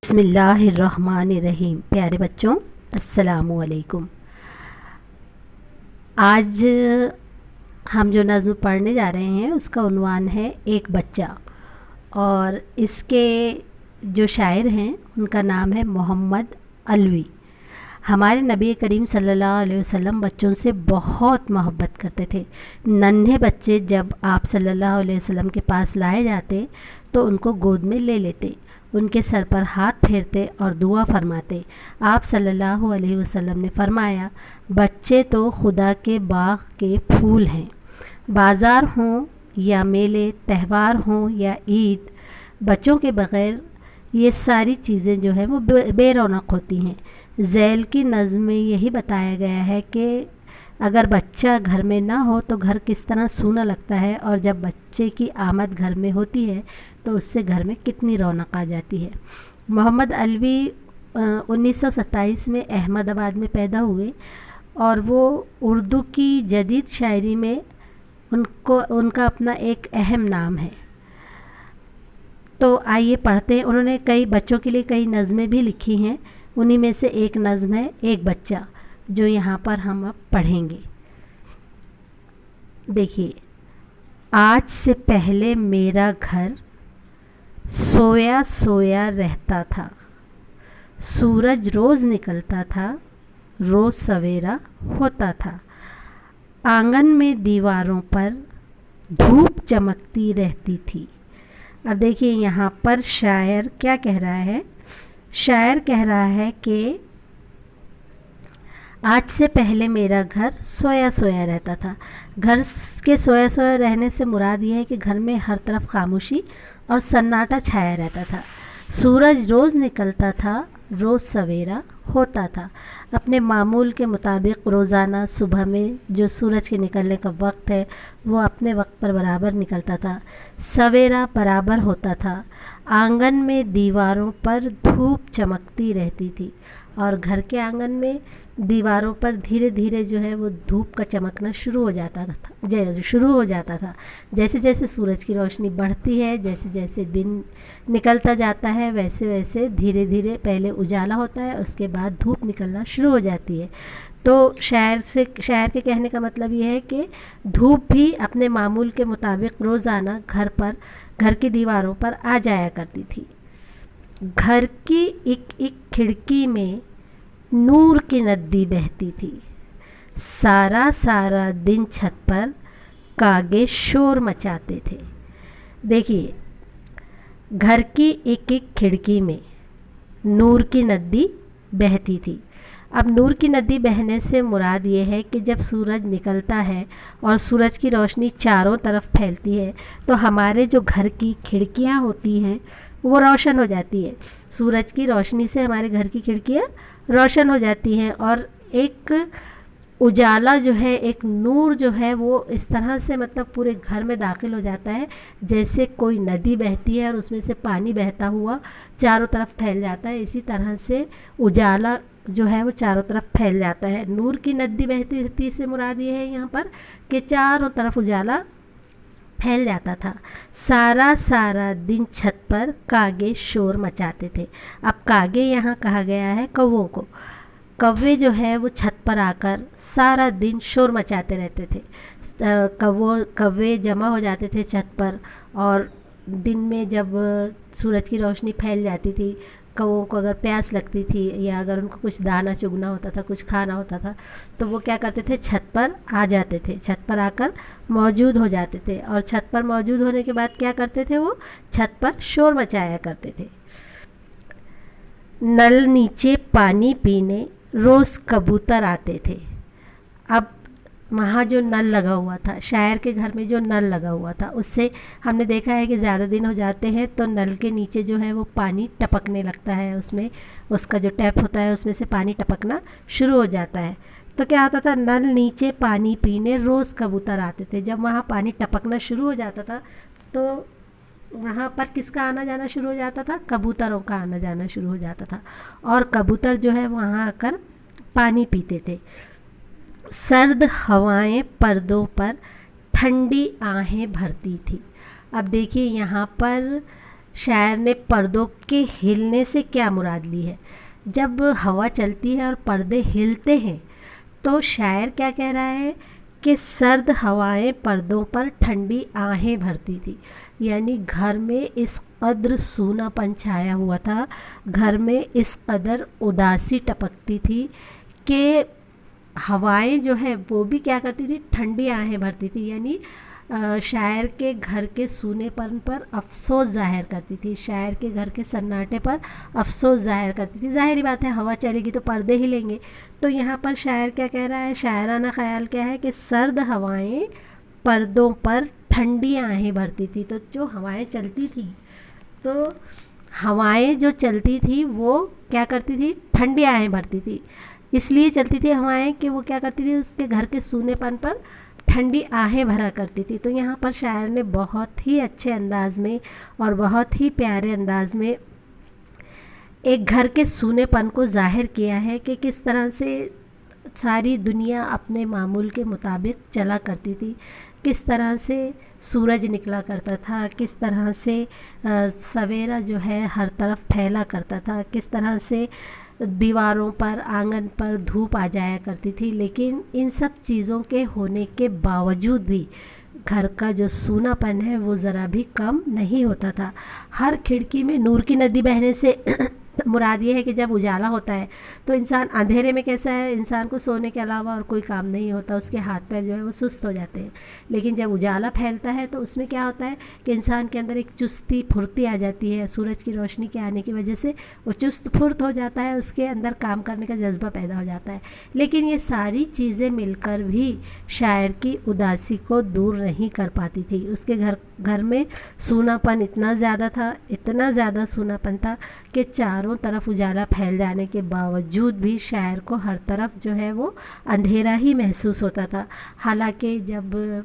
बिस्मिल्लाहिर्रहमानिर्रहीम। प्यारे बच्चों, अस्सलामु अलैकुम। आज हम जो नज़्म पढ़ने जा रहे हैं उसका उन्वान है एक बच्चा, और इसके जो शायर हैं उनका नाम है मोहम्मद अलवी। हमारे नबी करीम सल्लल्लाहु अलैहि वसल्लम बच्चों से बहुत मोहब्बत करते थे। नन्हे बच्चे जब आप सल्लल्लाहु अलैहि वसल्लम के पास लाए जाते तो उनको गोद में ले लेते, उनके सर पर हाथ फेरते और दुआ फरमाते। आप सल्लल्लाहु अलैहि वसल्लम ने फरमाया, बच्चे तो खुदा के बाग के फूल हैं। बाज़ार हों या मेले, त्यौहार हों या ईद, बच्चों के बग़ैर ये सारी चीज़ें जो हैं वो बेरौनक होती हैं। ज़ैल की नज़्म में यही बताया गया है कि अगर बच्चा घर में ना हो तो घर किस तरह सूना लगता है, और जब बच्चे की आमद घर में होती है तो उससे घर में कितनी रौनक आ जाती है। मोहम्मद अलवी 1927 में अहमदाबाद में पैदा हुए, और वो उर्दू की जदीद शायरी में उनका अपना एक अहम नाम है। तो आइए पढ़ते हैं। उन्होंने कई बच्चों के लिए कई नज़में भी लिखी हैं, उन्हीं में से एक नज़्म है एक बच्चा, जो यहाँ पर हम अब पढ़ेंगे। देखिए, आज से पहले मेरा घर सोया सोया रहता था, सूरज रोज़ निकलता था, रोज़ सवेरा होता था। आंगन में दीवारों पर धूप चमकती रहती थी। अब देखिए यहाँ पर शायर क्या कह रहा है। शायर कह रहा है कि आज से पहले मेरा घर सोया सोया रहता था। घर के सोया सोया रहने से मुराद ये है कि घर में हर तरफ खामोशी और सन्नाटा छाया रहता था। सूरज रोज़ निकलता था, रोज़ सवेरा होता था। अपने मामूल के मुताबिक रोज़ाना सुबह में जो सूरज के निकलने का वक्त है वो अपने वक्त पर बराबर निकलता था, सवेरा बराबर होता था। आंगन में दीवारों पर धूप चमकती रहती थी, और घर के आंगन में दीवारों पर धीरे धीरे जो है वो धूप का चमकना शुरू हो जाता था। जैसे जैसे सूरज की रोशनी बढ़ती है, जैसे जैसे दिन निकलता जाता है, वैसे वैसे धीरे धीरे पहले उजाला होता है, उसके बाद धूप निकलना शुरू हो जाती है। तो शायर के कहने का मतलब ये है कि धूप भी अपने मामूल के मुताबिक रोज़ाना घर की दीवारों पर आ जाया करती थी। घर की एक एक खिड़की में नूर की नदी बहती थी। सारा सारा दिन छत पर कागे शोर मचाते थे। देखिए, घर की एक एक खिड़की में नूर की नदी बहती थी। अब नूर की नदी बहने से मुराद ये है कि जब सूरज निकलता है और सूरज की रोशनी चारों तरफ फैलती है तो हमारे जो घर की खिड़कियाँ होती हैं वो रोशन हो जाती है। सूरज की रोशनी से हमारे घर की खिड़कियाँ रोशन हो जाती हैं, और एक उजाला जो है, एक नूर जो है वो इस तरह से मतलब पूरे घर में दाखिल हो जाता है जैसे कोई नदी बहती है और उसमें से पानी बहता हुआ चारों तरफ फैल जाता है। इसी तरह से उजाला जो है वो चारों तरफ फैल जाता है। नूर की नदी बहती से मुराद ये है यहाँ पर कि चारों तरफ उजाला फैल जाता था। सारा सारा दिन छत पर कागे शोर मचाते थे। अब कागे यहाँ कहा गया है कौवों को। कौवे जो है वो छत पर आकर सारा दिन शोर मचाते रहते थे। कौवे जमा हो जाते थे छत पर, और दिन में जब सूरज की रोशनी फैल जाती थी, कौवों को अगर प्यास लगती थी या अगर उनको कुछ दाना चुगना होता था, कुछ खाना होता था, तो वो क्या करते थे, छत पर आ जाते थे, छत पर आकर मौजूद हो जाते थे। और छत पर मौजूद होने के बाद क्या करते थे, वो छत पर शोर मचाया करते थे। नल नीचे पानी पीने रोज़ कबूतर आते थे। अब वहाँ जो नल लगा हुआ था, शायर के घर में जो नल लगा हुआ था, उससे हमने देखा है कि ज़्यादा दिन हो जाते हैं तो नल के नीचे जो है वो पानी टपकने लगता है, उसमें उसका जो टैप होता है उसमें से पानी टपकना शुरू हो जाता है। तो क्या होता था, नल नीचे पानी पीने रोज़ कबूतर आते थे। जब वहाँ पानी टपकना शुरू हो जाता था तो वहाँ पर किसका आना जाना शुरू हो जाता था, कबूतरों का आना जाना शुरू हो जाता था, और कबूतर जो है वहाँ आकर पानी पीते थे। सर्द हवाएं पर्दों पर ठंडी आहें भरती थी। अब देखिए यहाँ पर शायर ने पर्दों के हिलने से क्या मुराद ली है। जब हवा चलती है और पर्दे हिलते हैं तो शायर क्या कह रहा है कि सर्द हवाएं पर्दों पर ठंडी आहें भरती थी। यानी घर में इस कद्र सूनापन छाया हुआ था, घर में इस कदर उदासी टपकती थी कि हवाएं जो है वो भी क्या करती थी, ठंडी आहें भरती थी। यानी शायर के घर के सूनेपन पर अफसोस ज़ाहिर करती थी, शायर के घर के सन्नाटे पर अफसोस ज़ाहिर करती थी। ज़ाहिर बात है हवा चलेगी तो पर्दे हिलेंगे। तो यहाँ पर शायर क्या कह रहा है, शायराना ख़्याल क्या है कि सर्द हवाएं पर्दों पर ठंडी आहें भरती थी। तो जो हवाएं चलती थी, तो हवाएं जो चलती थी वो क्या करती थी, ठंडी आहें भरती थी। इसलिए चलती थी हवाएं कि वो क्या करती थी, उसके घर के सूनेपन पर ठंडी आहें भरा करती थी। तो यहाँ पर शायर ने बहुत ही अच्छे अंदाज में और बहुत ही प्यारे अंदाज में एक घर के सूनेपन को ज़ाहिर किया है कि किस तरह से सारी दुनिया अपने मामूल के मुताबिक चला करती थी, किस तरह से सूरज निकला करता था, किस तरह से सवेरा जो है हर तरफ फैला करता था, किस तरह से दीवारों पर, आंगन पर धूप आ जाया करती थी। लेकिन इन सब चीज़ों के होने के बावजूद भी घर का जो सूनापन है वो ज़रा भी कम नहीं होता था। हर खिड़की में नूर की नदी बहने से मुराद ये है कि जब उजाला होता है तो इंसान अंधेरे में कैसा है, इंसान को सोने के अलावा और कोई काम नहीं होता, उसके हाथ पैर जो है वो सुस्त हो जाते हैं। लेकिन जब उजाला फैलता है तो उसमें क्या होता है कि इंसान के अंदर एक चुस्ती फुर्ती आ जाती है। सूरज की रोशनी के आने की वजह से वो चुस्त फुर्त हो जाता है, उसके अंदर काम करने का जज्बा पैदा हो जाता है। लेकिन ये सारी चीज़ें मिलकर भी शायर की उदासी को दूर नहीं कर पाती थी। उसके घर में सूनापन इतना ज़्यादा था, इतना ज़्यादा सूनापन था कि चारों तरफ उजाला फैल जाने के बावजूद भी शायर को हर तरफ जो है वो अंधेरा ही महसूस होता था। हालांकि जब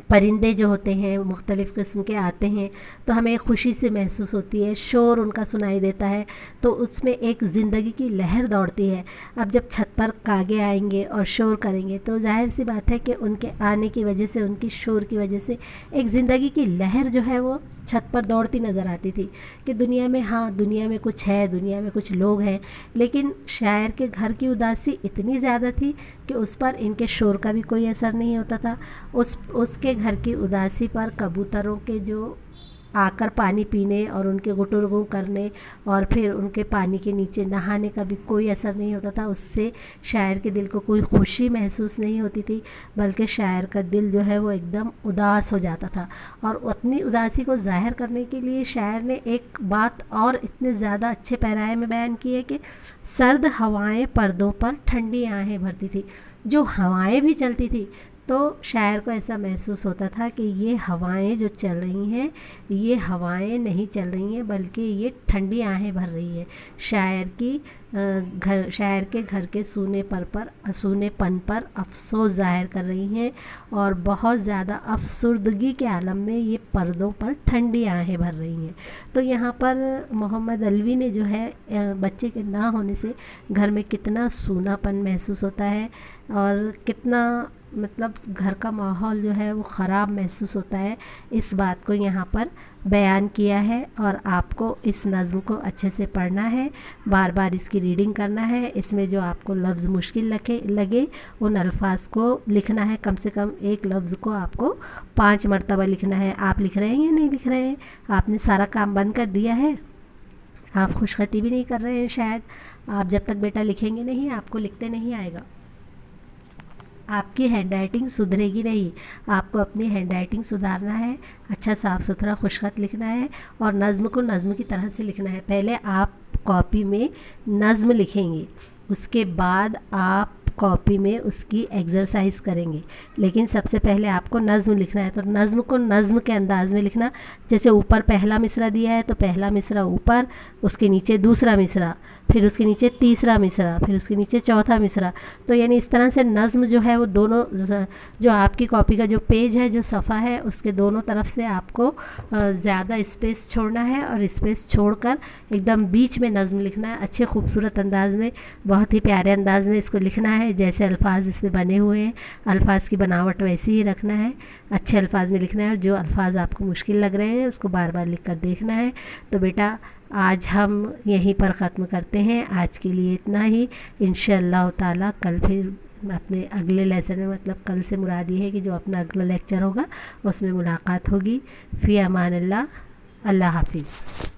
परिंदे जो होते हैं मुख्तलिफ़ किस्म के आते हैं तो हमें खुशी से महसूस होती है, शोर उनका सुनाई देता है तो उसमें एक ज़िंदगी की लहर दौड़ती है। अब जब छत पर कागे आएंगे और शोर करेंगे तो जाहिर सी बात है कि उनके आने की वजह से, उनकी शोर की वजह से एक ज़िंदगी की लहर जो है वो छत पर दौड़ती नज़र आती थी कि दुनिया में, हाँ दुनिया में कुछ है, दुनिया में कुछ लोग हैं। लेकिन शायर के घर की उदासी इतनी ज़्यादा थी कि उस पर इनके शोर का भी कोई असर नहीं होता था। उसके घर की उदासी पर कबूतरों के जो आकर पानी पीने और उनके गुटुरगू करने और फिर उनके पानी के नीचे नहाने का भी कोई असर नहीं होता था। उससे शायर के दिल को कोई खुशी महसूस नहीं होती थी, बल्कि शायर का दिल जो है वो एकदम उदास हो जाता था। और अपनी उदासी को ज़ाहिर करने के लिए शायर ने एक बात और इतने ज़्यादा अच्छे पैराए में बयान की है कि सर्द हवाएं पर्दों पर ठंडी आहें भरती थी। जो हवाएं भी चलती थी तो शायर को ऐसा महसूस होता था कि ये हवाएं जो चल रही हैं, ये हवाएं नहीं चल रही हैं बल्कि ये ठंडी आहें भर रही है। शायर के घर के सूनेपन पर अफसोस ज़ाहिर कर रही हैं और बहुत ज़्यादा अफसुर्दगी के आलम में ये पर्दों पर ठंडी आहें भर रही हैं। तो यहाँ पर मोहम्मद अलवी ने जो है बच्चे के ना होने से घर में कितना सूनापन महसूस होता है और कितना मतलब घर का माहौल जो है वो ख़राब महसूस होता है, इस बात को यहाँ पर बयान किया है। और आपको इस नज़्म को अच्छे से पढ़ना है, बार बार इसकी रीडिंग करना है। इसमें जो आपको लफ्ज़ मुश्किल लगे उन अल्फाज को लिखना है। कम से कम एक लफ्ज़ को आपको 5 मरतबा लिखना है। आप लिख रहे हैं या नहीं लिख रहे हैं? आपने सारा काम बंद कर दिया है? आप खुशखती भी नहीं कर रहे हैं शायद। आप जब तक बेटा लिखेंगे नहीं आपको लिखते नहीं आएगा, आपकी हैंडराइटिंग सुधरेगी नहीं। आपको अपनी हैंडराइटिंग सुधारना है, अच्छा साफ़ सुथरा खुशखत लिखना है और नज़्म को नज़्म की तरह से लिखना है। पहले आप कॉपी में नज़्म लिखेंगे, उसके बाद आप कॉपी में उसकी एक्सरसाइज करेंगे। लेकिन सबसे पहले आपको नज़्म लिखना है, तो नज़्म को नज़्म के अंदाज़ में लिखना। जैसे ऊपर पहला मिसरा दिया है तो पहला मिसरा ऊपर, उसके नीचे दूसरा मिसरा, फिर उसके नीचे तीसरा मिसरा, फिर उसके नीचे चौथा मिसरा। तो यानी इस तरह से नज़्म जो है वो दोनों, जो आपकी कॉपी का जो पेज है, जो सफ़ा है, उसके दोनों तरफ से आपको ज़्यादा स्पेस छोड़ना है और स्पेस छोड़कर एकदम बीच में नज़्म लिखना है। अच्छे खूबसूरत अंदाज में, बहुत ही प्यारे अंदाज में इसको लिखना है। जैसे अल्फाज इसमें बने हुए हैं, अल्फाज की बनावट वैसे ही रखना है, अच्छे अल्फाज में लिखना है। और जो अल्फाज आपको मुश्किल लग रहे हैं उसको बार बार लिख कर देखना है। तो बेटा आज हम यहीं पर ख़त्म करते हैं, आज के लिए इतना ही। इंशाअल्लाह ताला कल फिर अपने अगले लेसन में, मतलब कल से मुराद ये है कि जो अपना अगला लेक्चर होगा उसमें मुलाकात होगी। फ़ी अमान अल्लाह, अल्लाह हाफिज़।